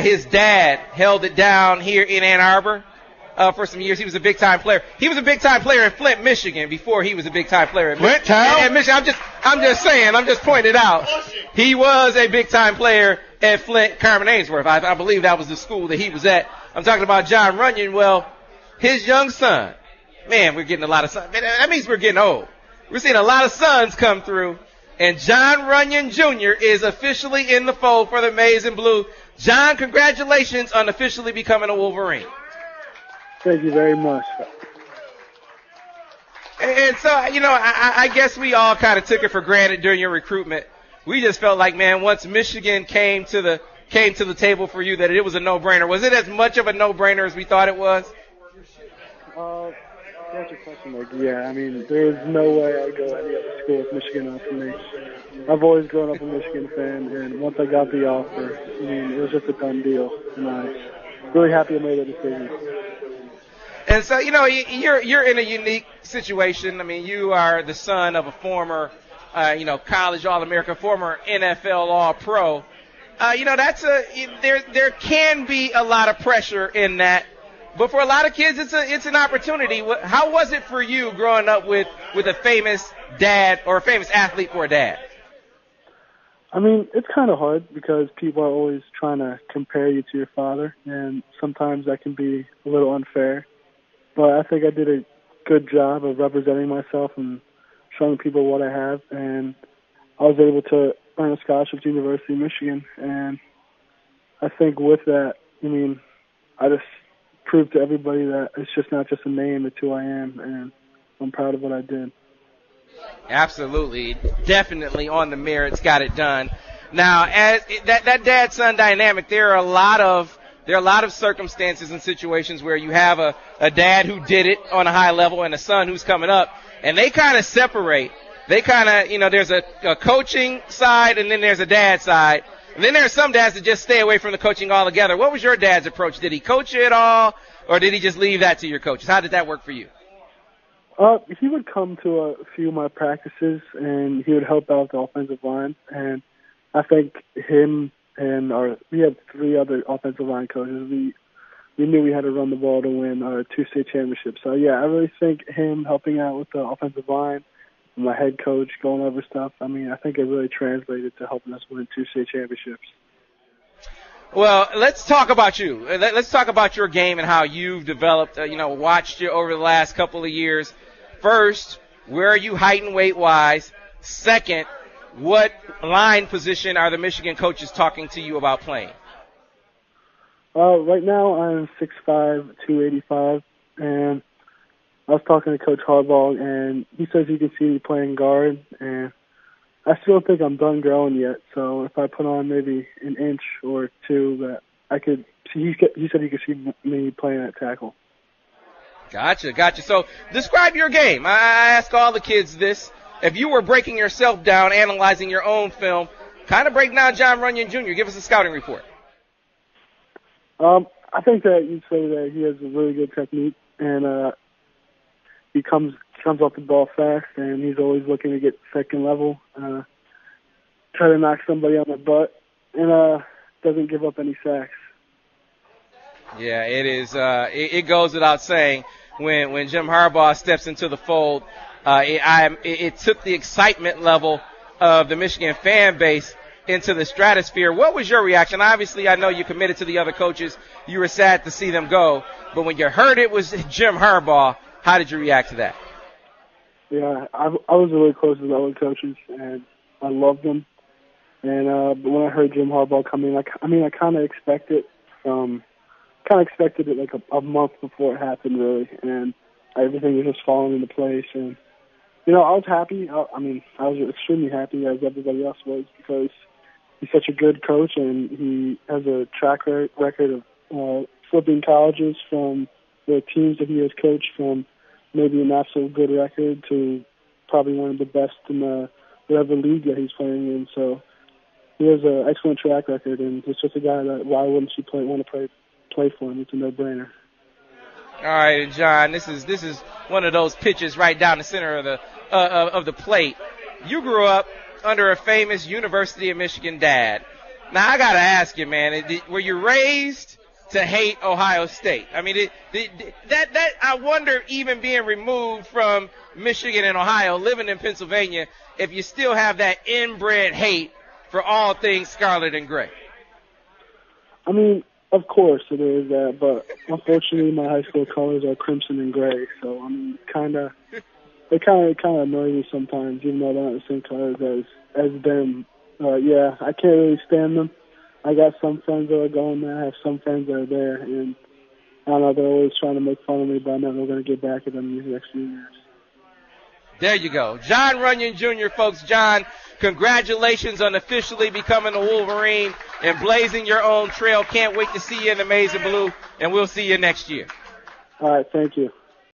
his dad held it down here in Ann Arbor for some years. He was a big-time player. He was a big-time player in Flint, Michigan before he was a big-time player in Flint Town? Michigan. I'm just saying. I'm just pointing it out. He was a big-time player at Flint, Carmen Ainsworth. I believe that was the school that he was at. I'm talking about Jon Runyan. Well, his young son. Man, we're getting a lot of sons. That means we're getting old. We're seeing a lot of sons come through. And Jon Runyan Jr. is officially in the fold for the Maize and Blue. Jon, congratulations on officially becoming a Wolverine. Thank you very much. And so, I guess we all kind of took it for granted during your recruitment. We just felt like, man, once Michigan came to the table for you, that it was a no-brainer. Was it as much of a no-brainer as we thought it was? That's your question. Yeah, I mean, there's no way I'd go any other school if Michigan offered me. I've always grown up a Michigan fan, and once I got the offer, I mean, it was just a done deal, and I'm really happy I made that decision. And so, you're in a unique situation. I mean, you are the son of a former, college All-American, former NFL All-Pro. There can be a lot of pressure in that. But for a lot of kids, it's an opportunity. How was it for you growing up with a famous dad or a famous athlete for a dad? I mean, it's kind of hard because people are always trying to compare you to your father, and sometimes that can be a little unfair. But I think I did a good job of representing myself and showing people what I have, and I was able to earn a scholarship to University of Michigan. And I think with that, I mean, I just proved to everybody that it's just not just a name, it's who I am, and I'm proud of what I did. Absolutely. Definitely on the merits, got it done. Now, as that dad-son dynamic, there are a lot of circumstances and situations where you have a dad who did it on a high level and a son who's coming up, and they kind of separate. They kind of, there's a coaching side and then there's a dad side. And then there are some dads that just stay away from the coaching altogether. What was your dad's approach? Did he coach you at all, or did he just leave that to your coaches? How did that work for you? He would come to a few of my practices, and he would help out the offensive line. And I think him and we had 3 other offensive line coaches. We knew we had to run the ball to win our 2 state championships. So, yeah, I really think him helping out with the offensive line, my head coach going over stuff, I mean, I think it really translated to helping us win 2 state championships. Well, let's talk about you. Let's talk about your game and how you've developed, watched you over the last couple of years. First, where are you height and weight-wise? Second, what line position are the Michigan coaches talking to you about playing? Right now I'm 6'5", 285, and I was talking to Coach Harbaugh, and he says he can see me playing guard, and I still don't think I'm done growing yet. So if I put on maybe an inch or 2, that I could see. He said he could see me playing at tackle. Gotcha. So describe your game. I ask all the kids this. If you were breaking yourself down, analyzing your own film, kind of break down Jon Runyan Jr. Give us a scouting report. I think that you'd say that he has a really good technique, and he comes off the ball fast, and he's always looking to get second level, try to knock somebody on the butt, and doesn't give up any sacks. Yeah, it is. It goes without saying when Jim Harbaugh steps into the fold, it took the excitement level of the Michigan fan base into the stratosphere. What was your reaction? Obviously, I know you committed to the other coaches. You were sad to see them go, but when you heard it was Jim Harbaugh, how did you react to that? Yeah, I was really close to the other coaches, and I loved them. And but when I heard Jim Harbaugh come in, I kind of expected it like a month before it happened, really, and everything was just falling into place. And I was happy. I was extremely happy, as everybody else was, because he's such a good coach, and he has a track record of flipping colleges from the teams that he has coached from maybe an absolute good record to probably one of the best in whatever league that he's playing in. So he has an excellent track record, and he's just a guy that why wouldn't you want to play for him? It's a no-brainer. All right, Jon, this is one of those pitches right down the center of the plate. You grew up under a famous University of Michigan dad. Now, I got to ask you, man, were you raised to hate Ohio State? I mean, that I wonder, even being removed from Michigan and Ohio, living in Pennsylvania, if you still have that inbred hate for all things scarlet and gray. I mean, of course it is that, but unfortunately my high school colors are crimson and gray, so I mean, they kind of annoy me sometimes, even though they're not the same colors as them. Yeah, I can't really stand them. I got some friends that are going there. I have some friends that are there, and I don't know, they're always trying to make fun of me, but I know we're going to get back at them these next few years. There you go. Jon Runyan Jr., folks. Jon, congratulations on officially becoming a Wolverine and blazing your own trail. Can't wait to see you in the maize and blue, and we'll see you next year. All right, thank you.